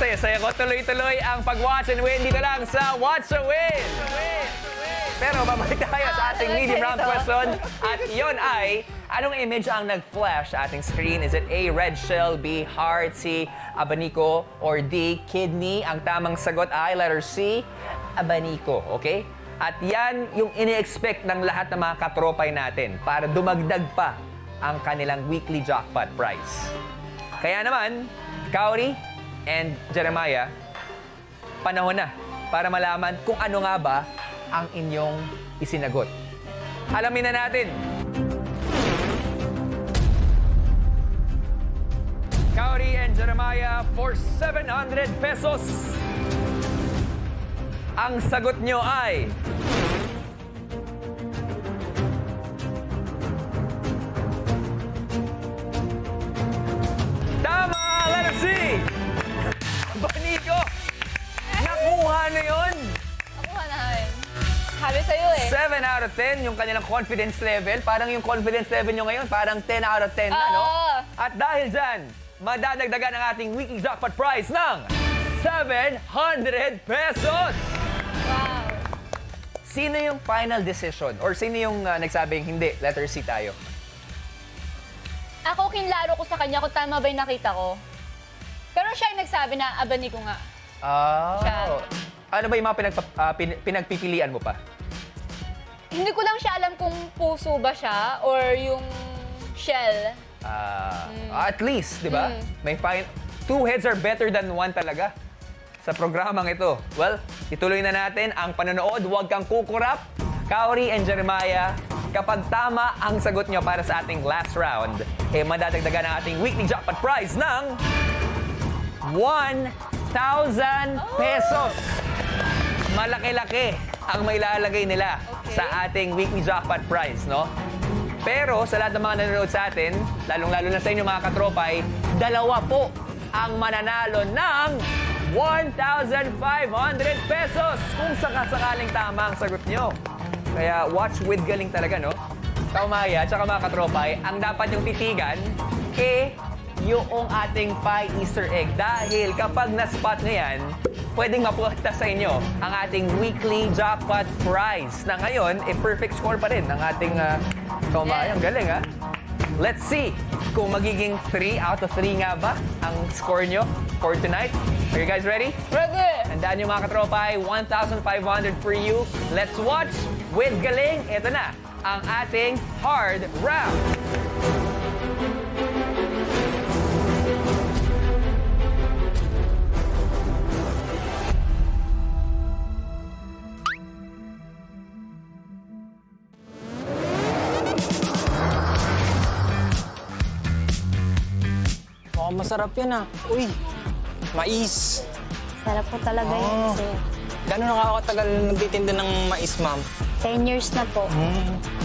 saya-saya ko. Tuloy-tuloy ang pag-watch and win dito lang sa Watch a Win! Pero babalik tayo sa ating medium round question. At yon ay, anong image ang nag-flash sa ating screen? Is it A, red shell, B, heart, C, abanico, or D, kidney? Ang tamang sagot ay letter C, abanico. Okay? At yan yung ini-expect ng lahat ng mga katropay natin para dumagdag pa ang kanilang weekly jackpot prize. Kaya naman, Kaori and Jeremiah, panahon na para malaman kung ano nga ba ang inyong isinagot. Alamin na natin. Kaori and Jeremiah for 700 pesos. Ang sagot nyo ay... Tama! Letter C! Abanico! Nakuha na yun! Nakuha namin. Sabi sa'yo eh. 7 out of 10 yung kanilang confidence level. Parang yung confidence level nyo ngayon, parang 10 out of 10 na, no? Oo. At dahil dyan, madadagdagan ang ating weekly jackpot prize ng 700 pesos! Wow. Sino yung final decision? Or sino yung nagsabing, hindi, letter C tayo? Ako kinlaro ko sa kanya kung tama ba yung nakita ko. Pero siya yung nagsabi na abani ko nga. Siya. Ano ba yung mga pinagpipilian mo pa? Hindi ko lang siya alam kung puso ba siya or yung shell. At least, di ba? May two heads are better than one talaga sa programang ito. Well, ituloy na natin ang panonood. Huwag kang kukurap. Kaori and Jeremiah, kapag tama ang sagot nyo para sa ating last round, madadagdagan ang ating weekly jackpot prize ng 1,000 pesos. Malaki-laki ang mailalagay nila sa ating weekly jackpot prize, no? Pero sa lahat ng mga nanonood sa atin, lalong-lalo na sa inyo mga katropay, dalawa po ang mananalo ng 1,500 pesos kung sakasakaling tama ang sagot nyo. Kaya watch with galing talaga, no? Kaumaya, tsaka mga katropay, ang dapat yung titigan, yung ating pie Easter egg. Dahil kapag na-spot nyo yan, pwedeng mapunta sa inyo ang ating weekly jackpot prize. Na ngayon, perfect score pa rin ng ating kaumaya. Ang galing, ha? Let's see kung magiging 3 out of 3 nga ba ang score nyo for tonight. Are you guys ready? Ready! Tandaan nyo mga katropay, 1,500 for you. Let's watch with galing. Ito na ang ating hard round. Mukhang masarap yan ah. Uy, mais. Sarap po talaga yun, sir. Gano'n na ako katagal nagtitinda ng mais, ma'am? 10 years na po.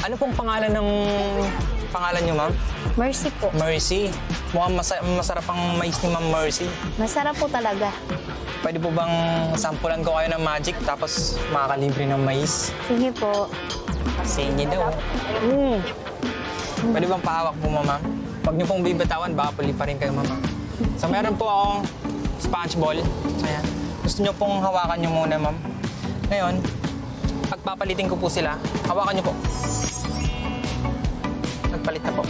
Ano pong pangalan niyo, ma'am? Mercy po. Mercy. Mukhang masarap ang mais ni Ma'am Mercy. Masarap po talaga. Pwede po bang sampulan ko kayo ng magic tapos makakalibre ng mais? Sige po. Sige daw. Pwede bang pahawak po, ma'am? Huwag niyo pong bibitawan, baka puli pa rin kayo, ma'am. So, meron po akong sponge ball. Ayan. Gusto niyo pong hawakan niyo muna, ma'am. Ngayon, pagpapalitin ko po sila, hawakan niyo po. Nagpalit na po.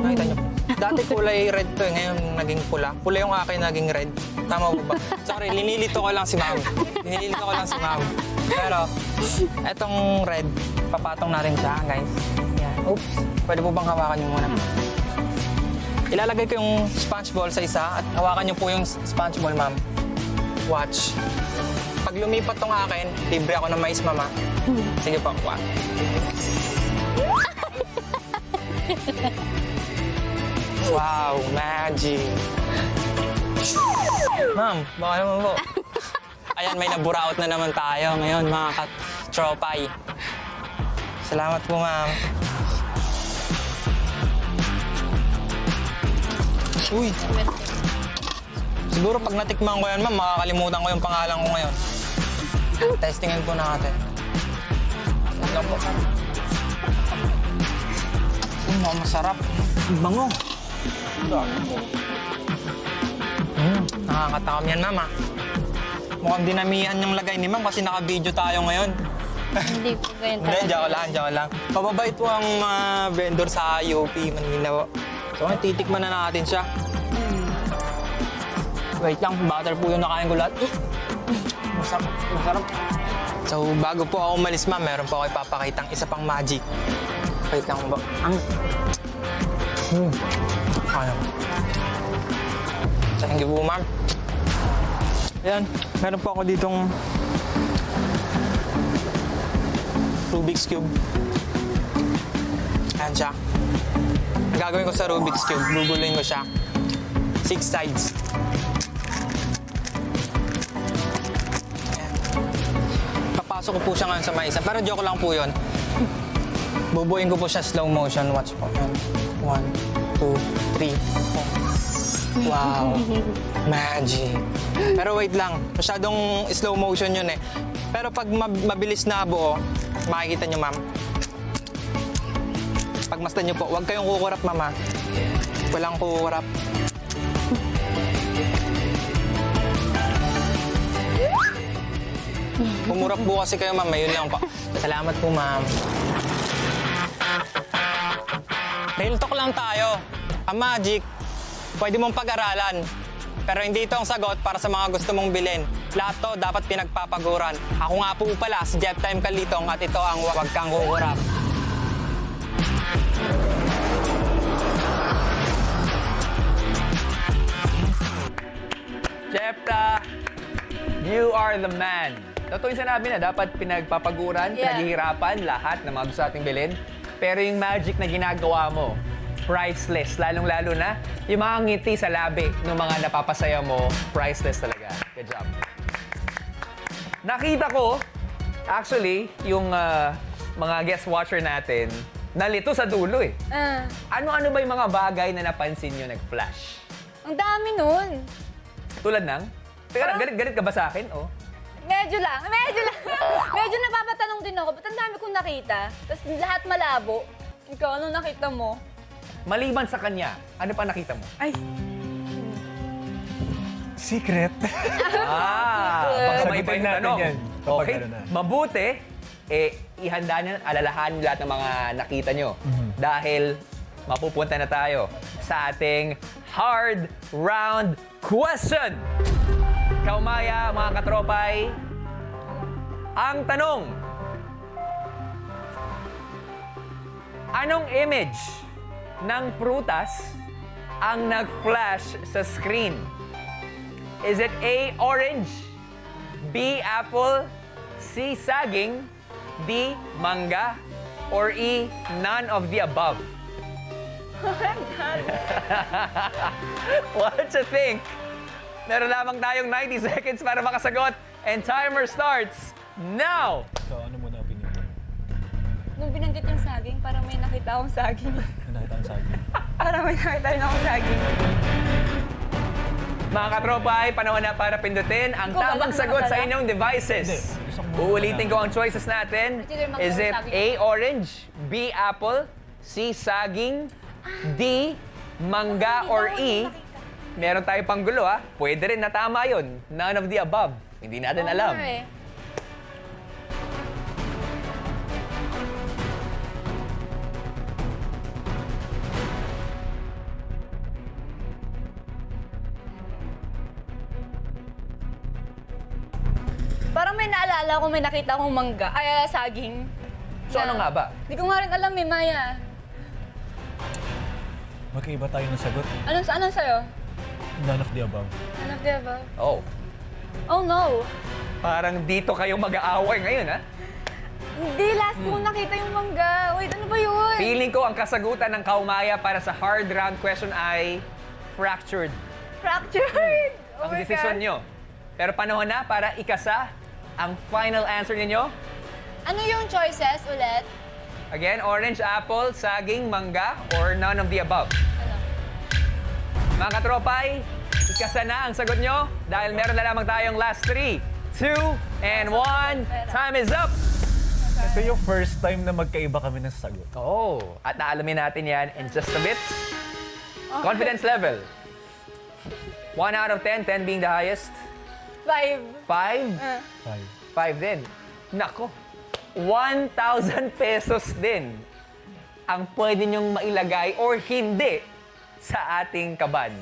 Nakita niyo po. Dati kulay red to, ngayon naging pula. Pula yung akin naging red. Tama po ba? Sorry, linilito ko lang si ma'am. Linilito ko lang si ma'am. Pero, etong red, papatong na rin siya, guys. Yan. Oops. Pwede po bang hawakan niyo muna? Ilalagay ko yung sponge ball sa isa at hawakan niyo po yung sponge ball, ma'am. Watch. Pag lumipat tong akin, libre ako ng mais, mama. Sige po, kuha. Wow, magic. Ma'am, baka naman po. Ayan, may naburaot na naman tayo ngayon, mga katropay. Salamat po, ma'am. Uy. Siguro pag natikman ko yan, ma'am, makakalimutan ko yung pangalan ko ngayon. Testingin po natin. Ito po. Masarap. Bango. Nakakatakam yan, ma'am, ah. Mukhang dinamihan yung lagay ni ma'am kasi naka-video tayo ngayon. Hindi po ganyan Hindi, talaga. joke lang. Pababait po ang vendor sa UP Manila po. So, ngayon, titikman na natin siya. Wait lang, butter po yung nakain ko lahat. Masarap, masarap. So, bago po ako umalis, ma'am, meron po ako ipapakitang isa pang magic. Wait lang ba? Ano? Thank you po, ma'am. Ayan, meron po ako ditong Rubik's Cube. Ayan siya. Ang gagawin ko sa Rubik's Cube, guguluhin ko siya. 6 sides. Ayan. Papasok ko po siya ngayon sa may isa. Pero joke lang po yun. Bubuin ko po siya slow motion. Watch po. 1, 2, 3, 4. Wow. Magic. Pero wait lang. Masyadong slow motion yun eh. Pero pag mabilis na buo, makikita nyo, ma'am. Pagmasdan nyo po, huwag kayong kukurap, ma'am, ha? Walang kukurap. Pumurap po kasi kayo, ma'am. Yun lang po. Salamat po, ma'am. Real talk lang tayo. Ang magic, pwede mong pag-aralan. Pero hindi ito ang sagot para sa mga gusto mong bilhin. Lahat to dapat pinagpapaguran. Ako nga po pala si Jeff Time Kalitong at ito ang Huwag Kang Kukurap. Jepta, you are the man. Totoo yung sinabi na dapat pinagpapaguran, Yeah. pinaghihirapan lahat ng mga gusto nating bilhin. Pero yung magic na ginagawa mo, priceless. Lalong-lalo na yung mga ngiti sa labi ng mga napapasaya mo, priceless talaga. Good job. Nakita ko, actually, yung mga guest watcher natin, nalito sa dulo eh. Ano-ano ba yung mga bagay na napansin nyo nag-flash? Ang dami nun. Tulad ng? Teka, galit ka ba sa akin? Oh. Medyo lang. Medyo napapatanong din ako. Ba't ang dami kong nakita? Tapos lahat malabo. Ikaw, ano nakita mo? Maliban sa kanya, ano pa nakita mo? Ay, Secret. Baka may iba Sagutin yung natin tanong. yan kapag Okay, ano na. mabuti, ihanda nyo, alalahanin lahat ng mga nakita nyo. Dahil mapupunta na tayo sa ating hard round question. Kaumaya, mga katropay, ang tanong, anong image ng prutas ang nag-flash sa screen? Is it A, orange, B, apple, C, saging, D, mangga, or E, none of the above? What you think? Meron lamang tayong 90 seconds para makasagot and timer starts now! So, ano muna opinion mo? nung binanggit yung saging, parang may nakita akong saging. Ano nakita ang sabi? Parang may nakita rin akong saging. Mga katropa, ay panahon na para pindutin ang Ikaw, tamang wala, sagot sa wala. inyong devices. Hindi, gusto ko muna Uulitin malaman. ko ang choices natin. Sige, magkano Is it sabi A, niyo? orange, B, apple, C, saging, D, mangga, or E? Meron tayo pang gulo, ha? Pwede rin na tama yun. None of the above. Hindi natin alam. Parang may naalala ko, may nakita akong mangga, ay saging. So ano nga ba? Hindi ko nga rin alam eh, Maya. Magkaiba tayo ng sagot. Anong sa'yo? None of the above. None of the above? Oh, Oh no! parang dito kayo mag-aaway ngayon, ha? Hindi, last ko nakita yung mangga. Wait, ano ba yun? Feeling ko ang kasagutan ng kaumaya para sa hard round question ay fractured. Fractured! Oh Ang my desisyon God. nyo. Pero panahon na para ikasa ang final answer ninyo. Ano yung choices ulit? Again, orange, apple, saging, mangga, or none of the above. Ano? Mga katropay, ikasa na ang sagot nyo dahil meron na lamang tayong last 3, 2, and 1. Time is up! Ito yung first time na magkaiba kami ng sagot. Oh, at naalamin natin yan in just a bit. Confidence level. 1 out of 10, 10 being the highest. 5. 5? 5 din. Nako. 1,000 pesos din ang pwede niyong mailagay or hindi sa ating kaban.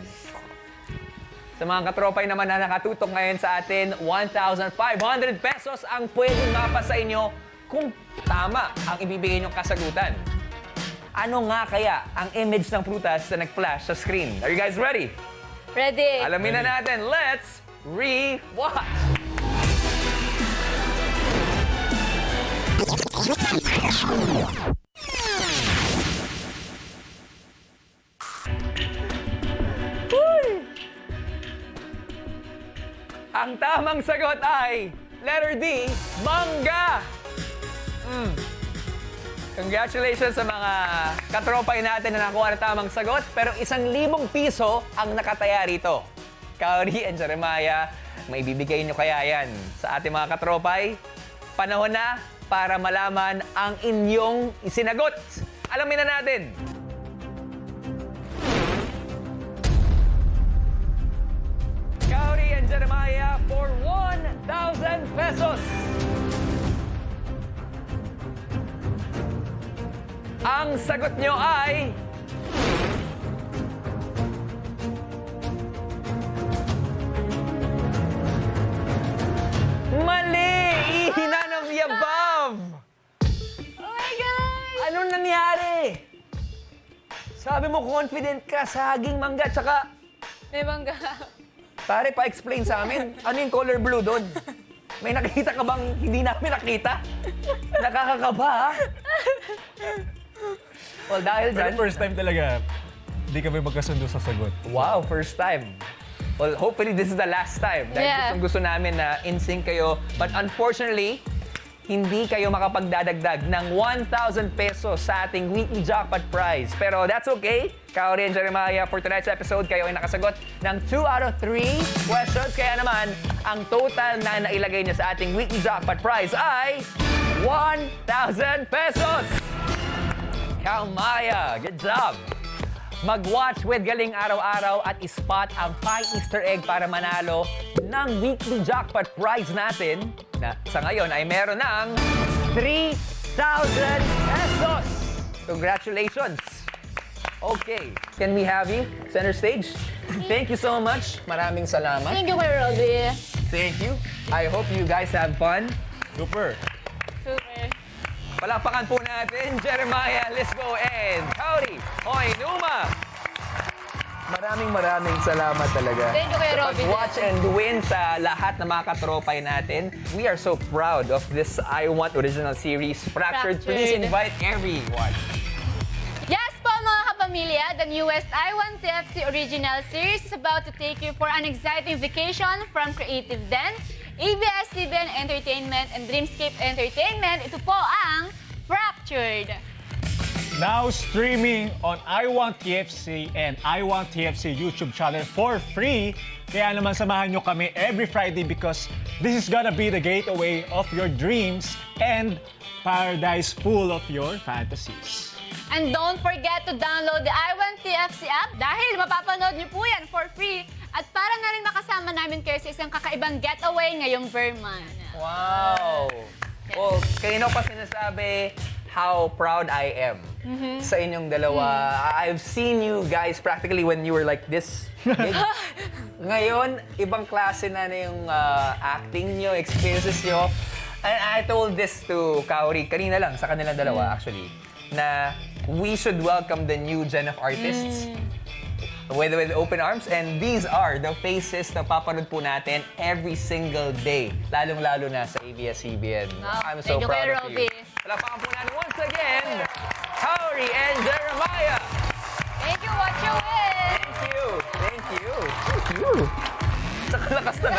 Sa mga katropay naman na nakatutok ngayon sa atin, 1,500 pesos ang pwedeng mapa sa inyo kung tama ang ibibigay niyong kasagutan. Ano nga kaya ang image ng prutas na nag-flash sa screen? Are you guys ready? Ready? Alamin na natin. Let's re-watch! Ang tamang sagot ay letter D, mangga. Congratulations sa mga katropay natin na nakuha ng tamang sagot. Pero 1,000 piso ang nakataya rito. Kaori and Jeremiah, may bibigay nyo kaya yan sa ating mga katropay? Panahon na para malaman ang inyong isinagot. Alamin na natin. Kaori and Jeremiah for 1,000 pesos. Ang sagot nyo ay... Mali! None of the above! Oh my God! Anong nangyari? Sabi mo confident ka, saging, mangga, tsaka... May mangga. Pare, pa-explain sa amin, ano yung color blue doon? May nakita ka bang hindi namin nakita? Nakakakaba, ha? Well, dahil Pero dyan... first time talaga, hindi kami magkasundo sa sagot. Wow, first time. Well, hopefully this is the last time. Dahil Yeah. gusto namin na in-sync kayo. But unfortunately, hindi kayo makapagdadagdag ng 1,000 pesos sa ating weekly jackpot prize. Pero that's okay. Kaori and Jeremiah, for tonight's episode, kayo ay nakasagot ng 2 out of 3 questions. Kaya naman, ang total na nailagay niya sa ating weekly jackpot prize ay 1,000 pesos! Kaumaya, good job! Mag-watch with Galing araw-araw at ispot ang pie Easter egg para manalo ng weekly jackpot prize natin na sa ngayon ay meron ng 3,000 pesos! Congratulations! Okay, can we have you center stage? Thank you so much. Maraming salamat. Thank you, Kuya Robby. Thank you. I hope you guys have fun. Super. Super. Palapakan po natin, Jeremiah Lisbo and Kaori Hoy Numa. Maraming salamat talaga. Thank you, Kuya Sa Robby. pag-watch and win sa lahat ng mga katropay natin. We are so proud of this I Want original series, Fractured. Please Fractured. invite everyone. Yes po mga kapamilya, the newest I Want TFC original series is about to take you for an exciting vacation from Creative Den, ABS-CBN Entertainment and Dreamscape Entertainment. Ito po ang Fractured. Now streaming on I Want TFC and I Want TFC YouTube channel for free. Kaya naman samahan nyo kami every Friday because this is gonna be the gateway of your dreams and paradise full of your fantasies. And don't forget to download the I Want TFC app dahil mapapanood niyo po yan for free. At para na rin makasama namin kayo sa isang kakaibang getaway ngayong Verman. Wow! Well, kanino pa sinasabi how proud I am sa inyong dalawa. I've seen you guys practically when you were like this big. Ngayon, ibang klase na yung acting nyo, experiences nyo. And I told this to Kaori kanina lang, sa kanilang dalawa actually, na we should welcome the new gen of artists with open arms. And these are the faces na papanood po natin every single day. Lalong-lalo na sa ABS-CBN. Wow, I'm so thank you, proud Kuya of you. Robby. Palakpakan po natin once again, Kaori and Jeremiah. Thank you, watch your win! Thank you. Thank you. Thank you. Nakalakas na.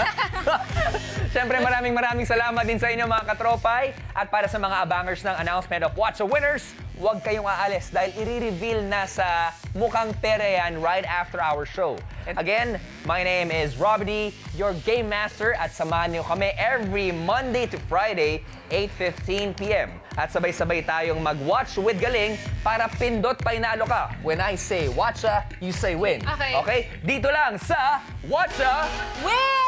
Siyempre, maraming salamat din sa inyo mga katropay. At para sa mga abangers ng announcement of Watch the Winners, huwag kayong aalis dahil i-reveal na sa Mukhang Pera yan right after our show. And again, my name is Robbie D, your Game Master, at samahan niyo kami every Monday to Friday, 8:15 p.m. at sabay-sabay tayong mag-watch with galing para pindot painalo ka. When I say watcha, you say win. Okay. Okay? Dito lang sa Watcha Win!